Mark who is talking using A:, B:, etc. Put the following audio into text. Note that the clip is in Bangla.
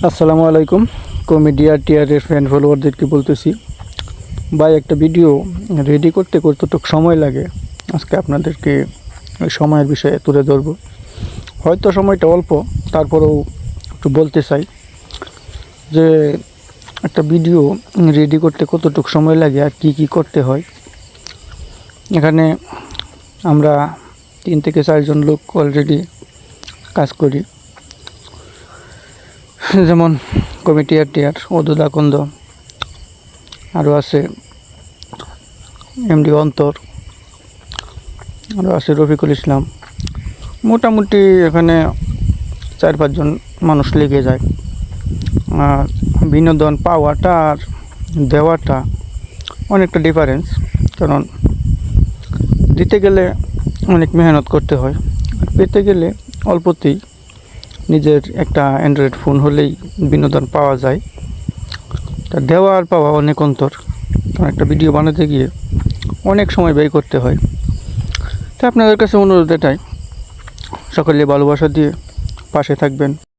A: আসসালামু আলাইকুম। কমেডিয়া টিয়ারের ফ্যান ফলোয়ারদেরকে বলতেছি, ভাই একটা ভিডিও রেডি করতে কতটুকু সময় লাগে আজকে আপনাদেরকে ওই সময়ের বিষয়ে তুলে ধরবো। হয়তো সময়টা অল্প, তারপরেও একটু বলতে চাই যে একটা ভিডিও রেডি করতে কতটুকু সময় লাগে আর কি কি করতে হয়। এখানে আমরা 3 থেকে 4 জন লোক অলরেডি কাজ করি, যেমন কমিটিয়ার টিয়ার অদুদা কন্দ, আরও আছে এমডি অন্তর, আরও আছে রফিকুল ইসলাম। মোটামুটি এখানে 4-5 জন মানুষ লেগে যায়। আর বিনোদন পাওয়াটা আর দেওয়াটা অনেকটা ডিফারেন্স, কারণ দিতে গেলে অনেক মেহনত করতে হয়, আর পেতে গেলে অল্পতেই নিজের একটা অ্যান্ড্রয়েড ফোন হলেই বিনোদন পাওয়া যায়। তা দেওয়া আর পাওয়া অনেক অন্তর, কারণ একটা ভিডিও বানাতে গিয়ে অনেক সময় ব্যয় করতে হয়। তাই আপনাদের কাছে অনুরোধ এটাই, সকলে ভালোবাসা দিয়ে পাশে থাকবেন।